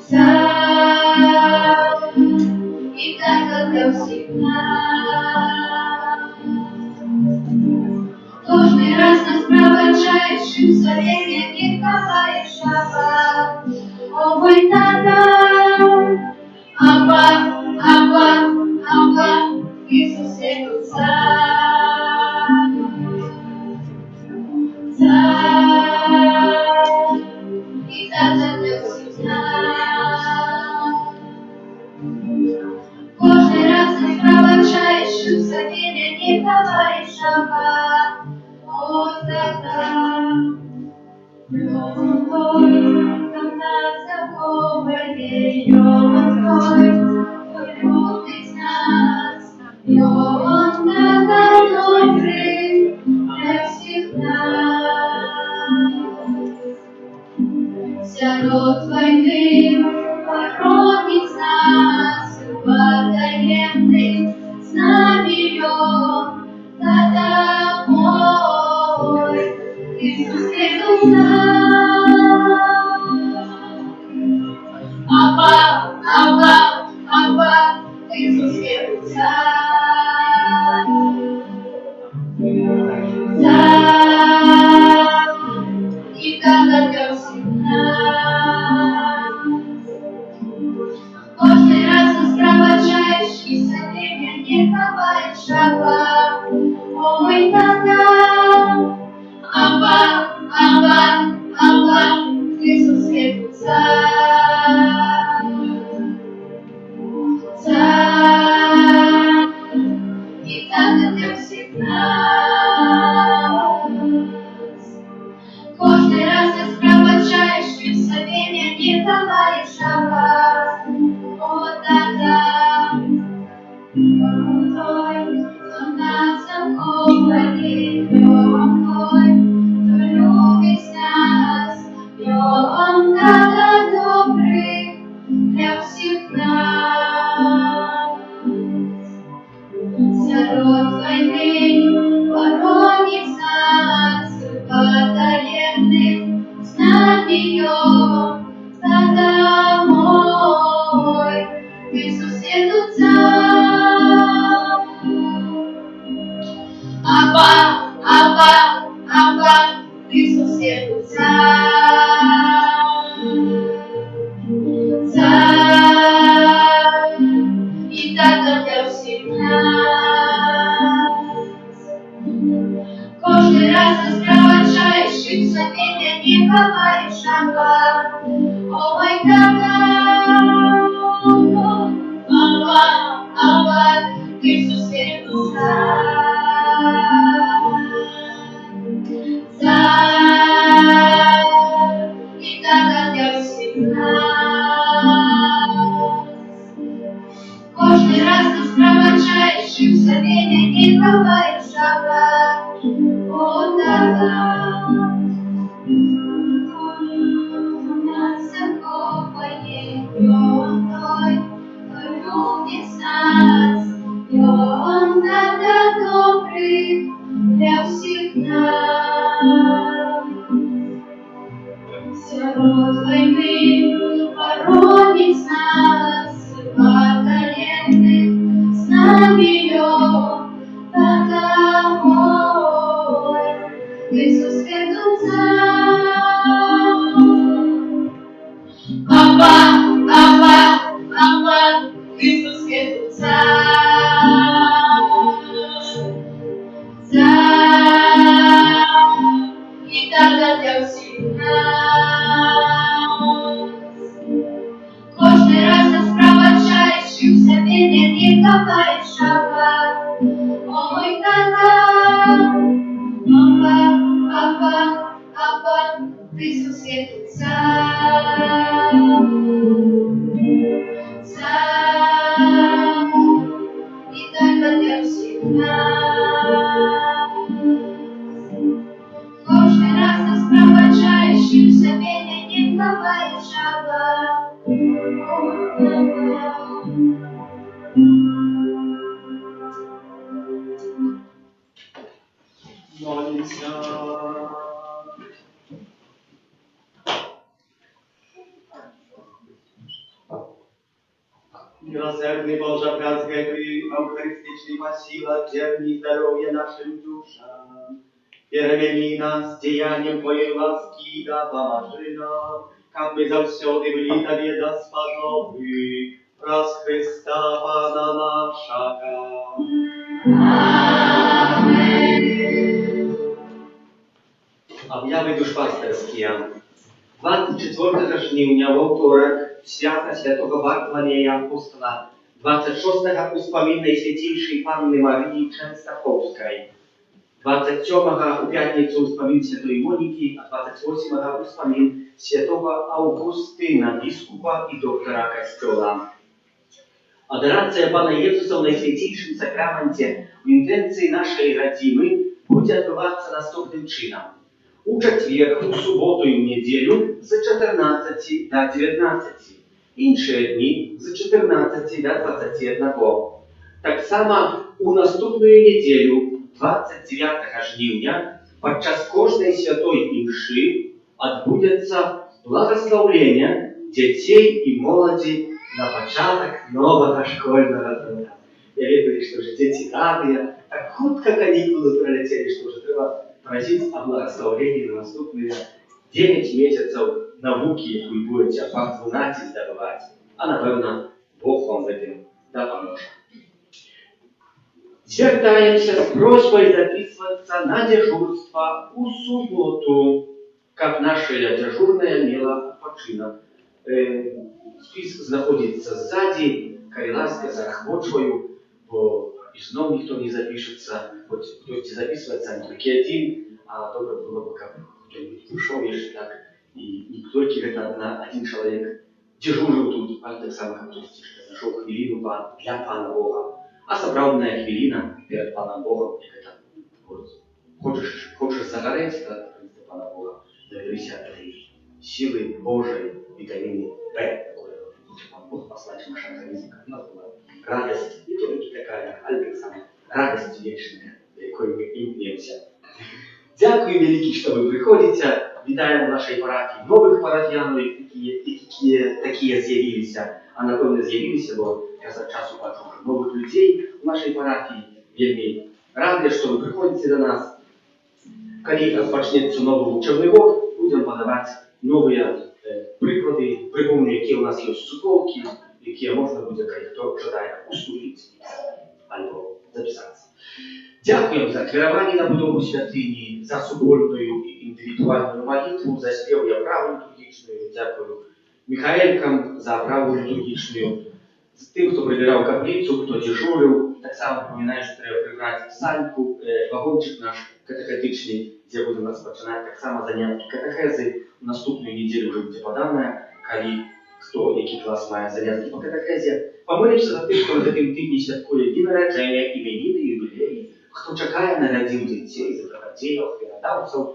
Сам. И так, как всегда. Ложный раз нас провожающим совет не коваешься. О мой Тата, Абба, Абба, Абба, Иисусе, тот сам. Сам. И так, как всегда. Каждый раз нас провожающим совет не коваешься. О, Тата, Лёван твой, как нас заковывает, Лёван твой, кто любит нас, Лёван Тата добрый для всех нас. Сирот войны породит нас, потаенных знаменем над тобой. Иисусе, тот сам. Абба, Абба, Абба, Иисусе, тот сам. Сам. И так, как всегда. Каждый раз нас провожающий совет не коваешься. О мой Тата, Абба, Абба, Абба, Иисусе, тот сам. Сам. И так, как всегда. Каждый раз нас провожающий совет не коваешься. О, Тата, Лёван твой, кто нас заковывает, Лёван твой, кто любит нас, Лёван Тата добрый для всех нас. Сирот войны породит нас, потаенных знаменем над тобой. Иисусе, тот сам. Абба, Абба, Абба, Иисусе, тот сам. Сам. И так, как всегда. Каждый раз нас провожающим совет не коваешься. О мой Тата, Абба, Абба, Иисусе, тот сам. Сам. И так, как всегда. Каждый раз нас провожающим совет не коваешься. О, Тата, нас заковывает, Лёван твой, кто любит нас, Лёван Тата добрый для всех нас. Сирот войны породит нас, потаенных знаменем над тобой. для всіх нас. Кожний раз нас проводжаєш, і в собі не копаєш шага. О, мой тата, папа, ти сусід сам, і только для всіх нас. Кожний раз нас проводжаєш, і в собі не копаєш шага. Молимся. Милосердный Боже, бразгай Евхаристичный посила, терни здоровье нашим душам. Перемени нас деянием Твоей ласки, да поможи нам, как мы завсёды были Тебе досподобны, раз Христа Пана нашего. Objawy duszpasterskie. 24 żniwnia w wtorek świata świętego Bartłomieja Apostola, 26 uspomina Najświętejszej Panny Marii Częstochowskiej, 27 u piatnicę uspomina Świętej Moniki, a 28 uspomina Świętego Augustyna, biskupa i doktora Kościoła. Adoracja Pana Jezusa w Najświętejszym Sakramencie w intencji naszej rodziny będzie odbywać się następnym czynem. У четверг, у суботу і в неділю з 14 до 19. Інші дні з 14 до 21. Так само у наступну неділю, 29 жнивня, підчас кожної святої імши відбудеться благословення дітей і молоді на початок нового школьного года. Я вірю, що вже діти раді, так хутко канікули прилетіли, що вже треба просить о благословении на наступные 9 месяцев науки, вы будете по 12 сдавать. А напевно, Бог вам в этом допоможет. Звертаемся с просьбой записываться на дежурство у субботу, как наша дежурная мила почина. Список находится сзади, Кареласка зарахвочую, и снова никто не запишется, хоть кто-то записывается, а только один, а добро было бы, как кто-нибудь ушел, если так, и не только один человек дежурил тут, а так само, как кто-то нашел хвилину для Пана Бога, а собранная хвилина перед Паном Богом, как это, вот, хочешь загореть, да, перед Пана Бога, доверись этой силы Божией, витамины П, которую Пан Бог послать в наш организм, как у нас была радость, и только такая, але так само, радость вечная, до якої ми імкнемося. Дякую великі, що ви приходите. Вітаємо в нашій парафії нових парафіянів, які з'явилися, а напевно з'явилися, бо я за часу бачу нових людей в нашій парафії. Вельми раді, що ви приходите до нас. Коли розпочнеться новий учебний год, будемо подавати нові приклади. Припомню, які у нас є суботки, які можна буде, хто жадає услышати або записатися. Дякуємо за керування на будову святині, за суботню і індивідуальну молитву, за спів і оправу літургічну. Дякую Михайлькам за оправу літургічну, з тим, хто прибирав каплицю, хто дежурив. Так само пам'ятаю, що треба прибрати псальку, вагончик наш катехетичний, де будемо розпочинати так само заняття катехези. В наступну неділю вже буде подане, коли хто, який клас має заняття по катехезі. Помолимося за тих, хто на таким тижні святкує дні народження, іменини, юбілеї, хто чекає на родів дітей, за добродіїв, хвіродавців,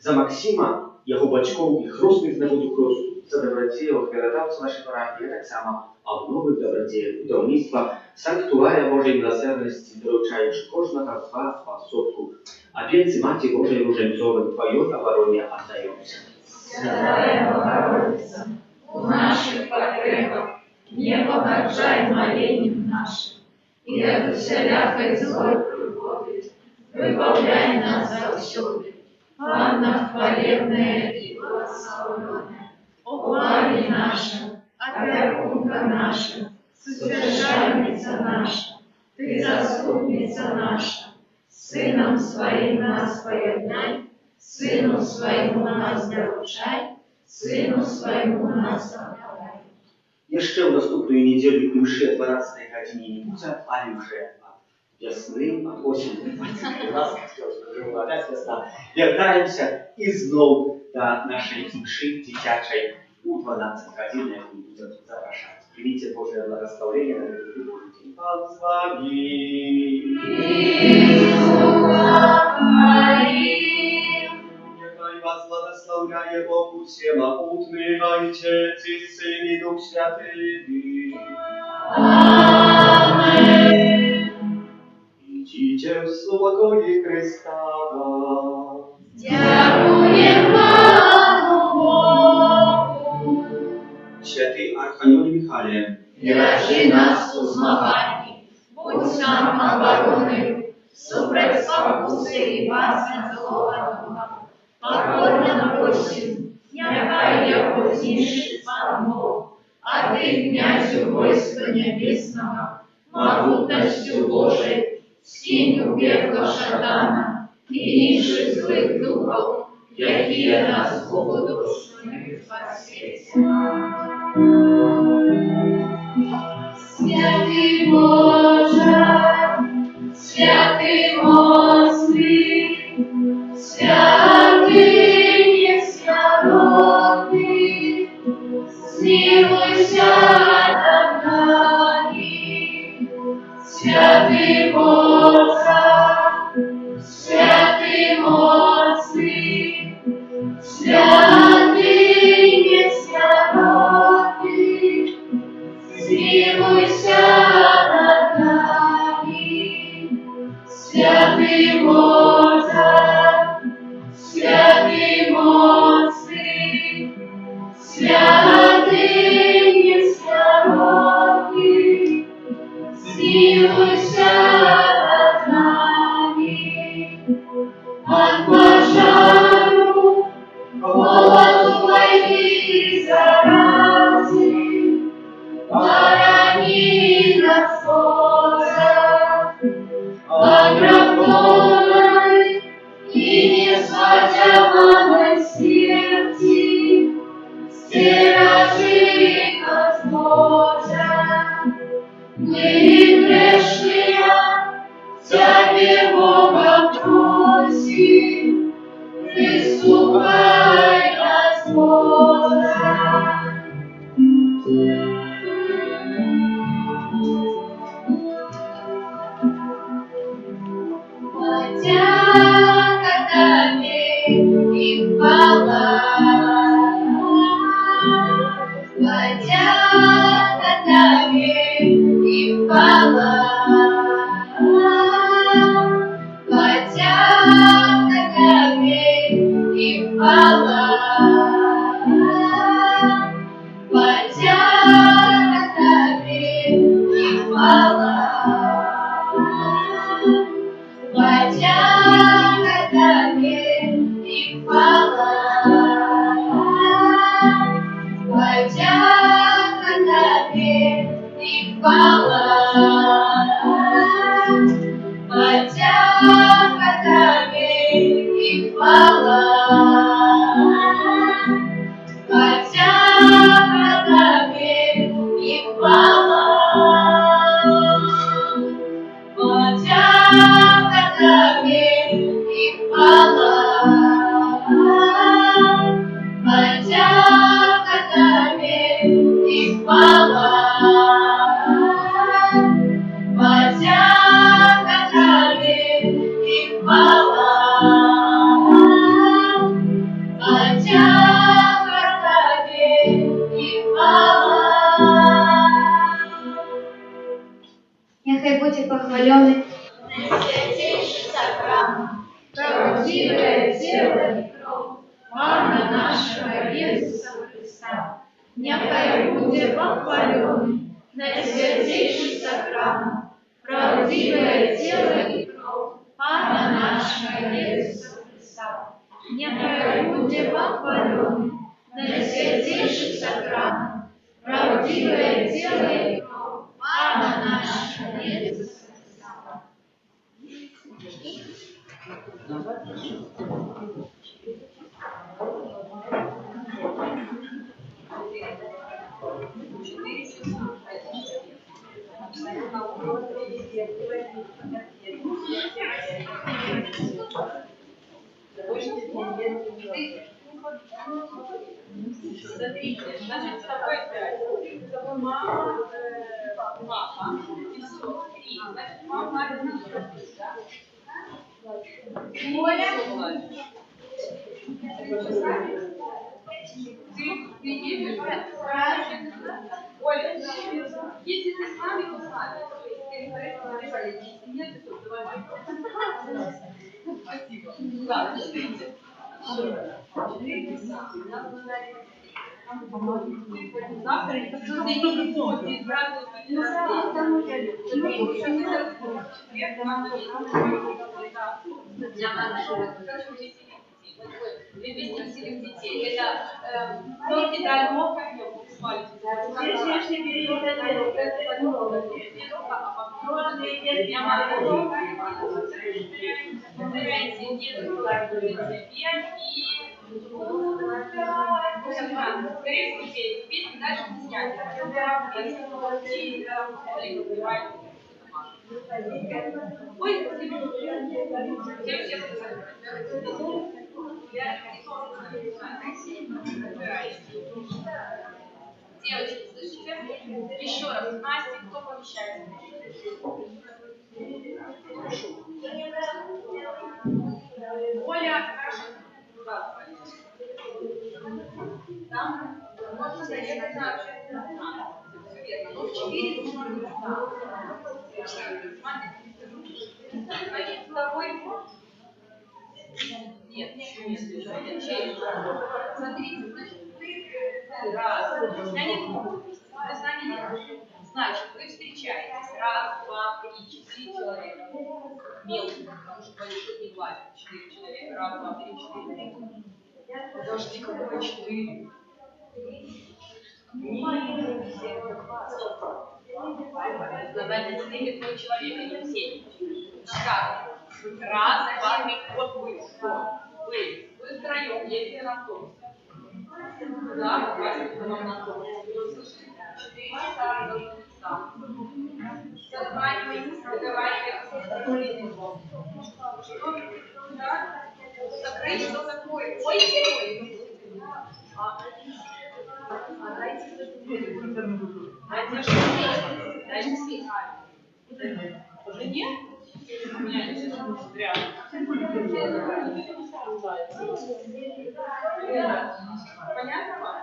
за Максима, його батьків і хресних набудів хресту, за добродіїв, хвіродавців нашої парафії, так само обнових добродіїв, будівництва, санктуарія Божої милосердності, доручаючи кожного з вас по сотку. А венці Маті Божої Руженцової Твоє обороні отдаємося. Святая Богородица, у наших потребах не погоржай молением нашим, и от всякой злой приходит, выбавляй нас завсёды. Панна хвалебная и благословенная, о Марья наша, опекунка наша, содержальница наша, ты заступница наша, Сыном Своим нас поеднай, Сыну Своему нас доручай, Сыну Своему нас направляй. Jeszcze w następnej niedzieli i mszy o 12 godzinie nie będzie, ale już od wiosny, od осени, 2012, że опять весна, вертаемся и знову до нашей мши dzieciaczej у 12 годин, jak nie będzie zapraszać. Примите Божие благословение на этот Божий день. Pan z wami. Niechaj was błogosławia Bóg Всемогутный, Ojciec i Syn i Duch Święty. Idźcie w spokoju Chrysta. Dziękuję Panu Bogu. Święty Archanioł Michale, Nie razi nas u zmagani, будь нам обороной, супроть спокусы и басен злого духа. Покорно просим, нехай яко знищит Пан Бог, а ты, князю войска небесного, могутностью Божией, скинь у пекла шатана и ищи злых духов, якие нас богодушными во свете. Святый Боже, святый мощный, святый несмиренный, смилуйся над нами. Святый Боже, святый мощный, святый несмиренный, смилуйся над нами. Святый Боже, святый мощный, святый несмиренный, смилуйся над нами. От пожару, голоду, войны и заразы, храни нас, Боже, от гробной и несводимой смерти, стережи нас, Боже. Мы грешные, Тебе Бога просим, приступай нас, Боже. Подяка Тебе и хвала, подяка Тебе и хвала, подяка Тебе и хвала, подяка Тебе и хвала. Подяка Тебе и хвала, подяка Тебе и хвала, подяка Тебе и хвала, подяка Тебе и хвала. Подяка Тебе и хвала, подяка Тебе и хвала, подяка Тебе и хвала, подяка Тебе и хвала. Нехай буде похвалений Наисвятейший сакрамент, правдивое тело и кровь Пана нашего Иисуса Христа, нехай буде похваленый наисвятейший сакрамент, правдивое тело и кровь Пана нашего Иисуса Христа, нехай буде похваленый наисвятейший сакрамент, правдивое тело и кровь Пана нашего Иисуса Христа. Смотрите, значит, с тобой 5. С тобой мама, папа, и все. 3. Значит, мама надо на 4, да? Оля. Ты едешь? Оля, если ты с нами, то с нами. Если нет, то давай. Спасибо. Ладно, 4. Завтра это вместитель детей. Это норки дальнего, как я буду спать. Ой, девочки, слышите? Еще раз, Настя, кто помещается? Оля, хорошо. Там можно заехать на общественный транспорт. Все верно. Но в 4 нужно быть там. Значит, второй. Нет, нет. Смотрите, значит, вы раз. Я не буду. Вы сами не будете. Значит, вы встречаетесь. Раз, два, три, 4 человека. Мелких, потому что больших не влазит. 4 человека. Раз, два, три, 4. Подожди, какое 4? Задайте себе 3 человека, не все. Так, раз, два, три, вот вы. Вы втроем едете на автобусе. Да, хватит вам на автобусе. 4 часа должны быть там. Созванивайтесь, договаривайтесь. Да? Закрыть, что такое? Ой, уже нет? У меня сейчас зря. Понятно вам?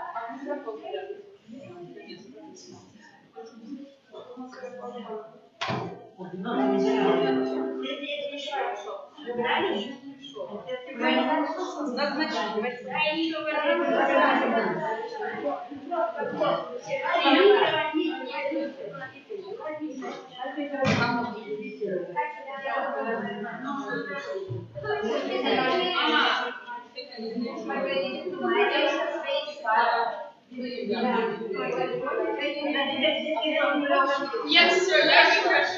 Нет, все, я не хочу.